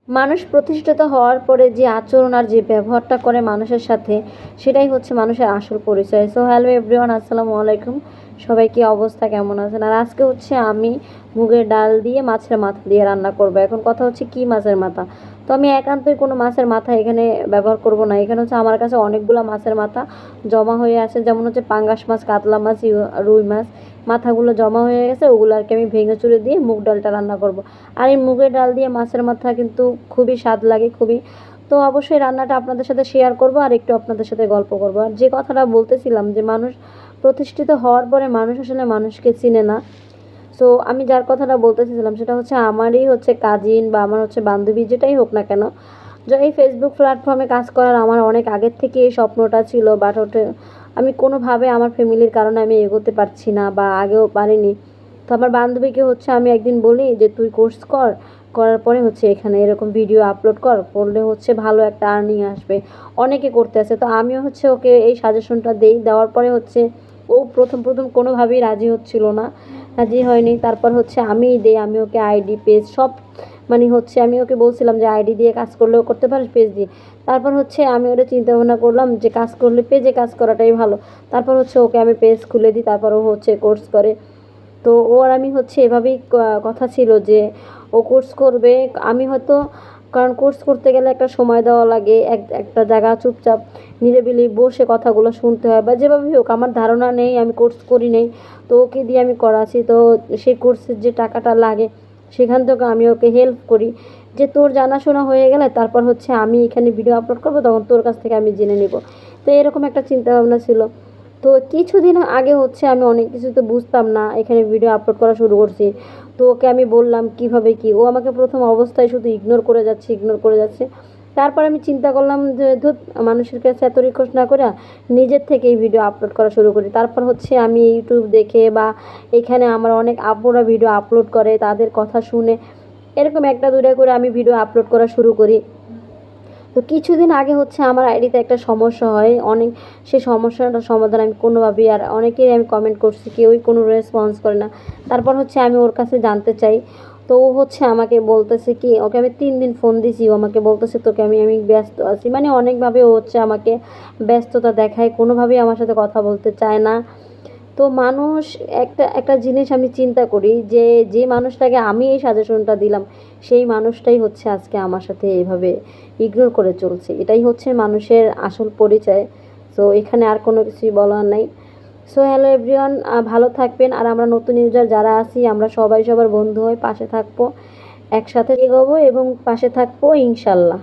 মানুষ প্রতিষ্ঠিত হওয়ার পরে যে আচরণ আর যে ব্যবহারটা করে মানুষের সাথে, সেটাই হচ্ছে মানুষের আসল পরিচয়। সো হ্যালো এভরিওয়ান, আসসালামু আলাইকুম। সবাই কি অবস্থা, কেমন আছেন? আর আজকে হচ্ছে আমি মুগের ডাল দিয়ে মাছের মাথা দিয়ে রান্না করব। এখন কথা হচ্ছে কি মাছের মাথা। তো আমি একান্তই কোনো মাছের মাথা এখানে ব্যবহার করব না। এখানে হচ্ছে আমার কাছে অনেকগুলো মাছের মাথা জমা হয়ে আছে, যেমন হচ্ছে পাঙ্গাস মাছ, কাতলা মাছ, রুই মাছ, মাথাগুলো জমা হয়ে গেছে। ওগুলো আর কি আমি ভেঙে চুরে দিয়ে মুগ ডালটা রান্না করব। আর এই মুগের ডাল দিয়ে মাছের মাথা কিন্তু খুবই স্বাদ লাগে, খুবই। তো অবশ্যই রান্নাটা আপনাদের সাথে শেয়ার করব আর একটু আপনাদের সাথে গল্প করব। আর যে কথাটা বলতেছিলাম যে মানুষ প্রতিষ্ঠিত হওয়ার পরে মানুষ আসলে মানুষকে চিনে না। সো আমি যার কথাটা বলতেছিলাম সেটা হচ্ছে আমারই হচ্ছে কাজিন বা আমার হচ্ছে বান্ধবী, যেটাই হোক না কেন, যে এই ফেসবুক প্ল্যাটফর্মে কাজ করার আমার অনেক আগের থেকে এই স্বপ্নটা ছিল, বাট ওটা আমি কোনোভাবে আমার ফ্যামিলির কারণে আমি এগোতে পারছি না বা আগেও পারিনি। তো আমার বান্ধবীকে হচ্ছে আমি একদিন বলি যে তুই কোর্স কর, করার পরে হচ্ছে এখানে এরকম ভিডিও আপলোড করলে হচ্ছে ভালো একটা আর্নিং আসবে, অনেকে করতে আছে। তো আমিও হচ্ছে ওকে এই সাজেশনটা দেওয়ার পরে হচ্ছে ও প্রথম প্রথম কোনোভাবেই রাজি হচ্ছিল না, রাজি হয়নি। তারপর হচ্ছে আমি ওকে আইডি পেজ সব, মানে হচ্ছে আমি ওকে বলছিলাম যে আইডি দিয়ে কাজ করলেও করতে পারিস, পেজ দিয়ে। তারপর হচ্ছে আমি ওটা চিন্তা ভাবনা করলাম যে কাজ করলে পেজে কাজ করাটাই ভালো। তারপর হচ্ছে ওকে আমি পেজ খুলে দিই, তারপর ও হচ্ছে কোর্স করে। তো ও আর আমি হচ্ছে এভাবেই কথা ছিল যে ও কোর্স করবে। আমি হয়তো, কারণ কোর্স করতে গেলে একটা সময় দেওয়া লাগে, একটা জায়গা চুপচাপ নিরিবিলি বসে কথাগুলো শুনতে হয়, বা যেভাবেই হোক আমার ধারণা নেই, আমি কোর্স করি নেই। তো ওকে দিয়ে আমি করাচ্ছি। তো সেই কোর্সের যে টাকাটা লাগে সেখান থেকে আমি ওকে হেল্প করি যে তোর জানাশোনা হয়ে গেলে তারপর হচ্ছে আমি এখানে ভিডিও আপলোড করবো, তখন তোর কাছ থেকে আমি জেনে নেব। তো এরকম একটা চিন্তা ভাবনা ছিল। তো কিছুদিন আগে হচ্ছে আমি অনেক কিছু তো বুঝতাম না, এখানে ভিডিও আপলোড করা শুরু করছি। তো ওকে আমি বললাম কিভাবে কি, ও আমাকে প্রথম অবস্থায় শুধু ইগনোর করে যাচ্ছে। তারপর আমি চিন্তা করলাম যে ধুত, মানুষের কাছে এত রিকোয়েস্ট না করে নিজের থেকেই ভিডিও আপলোড করা শুরু করি। তারপর হচ্ছে আমি ইউটিউব দেখে বা এখানে আমার অনেক আপুরা ভিডিও আপলোড করে, তাদের কথা শুনে এরকম একটা দুইটা করে আমি ভিডিও আপলোড করা শুরু করি। তো কিছুদিন আগে হচ্ছে আমার আইডিতে একটা সমস্যা হয় অনেক, সেই সমস্যাটার সমাধান আমি কোনোভাবেই, আর অনেকেই আমি কমেন্ট করছি, কেউই কোনো রেসপন্স করে না। তারপর হচ্ছে আমি ওর কাছে জানতে চাই। তো ও হচ্ছে আমাকে বলতেছে কি, ওকে আমি 3 দিন ফোন দিছি, ও আমাকে বলতেছে তোকে আমি ব্যস্ত আছি, মানে অনেকভাবে ও হচ্ছে আমাকে ব্যস্ততা দেখায়, কোনোভাবেই আমার সাথে কথা বলতে চায় না। তো মানুষ, একটা একটা জিনিস আমি চিন্তা করি যে যে মানুষটাকে আমি এই সাজেশনটা দিলাম সেই মানুষটাই হচ্ছে আজকে আমার সাথে এভাবে ইগনোর করে চলছে। এটাই হচ্ছে মানুষের আসল পরিচয়। সো এখানে আর কোনো কিছুই বলার নাই। সো হ্যালো এভরিওয়ান, ভালো থাকবেন। আর আমরা নতুন ইউজার যারা আছি আমরা সবাই সবার বন্ধু হয়ে পাশে থাকবো, একসাথে এগোবো এবং পাশে থাকবো ইনশাল্লাহ।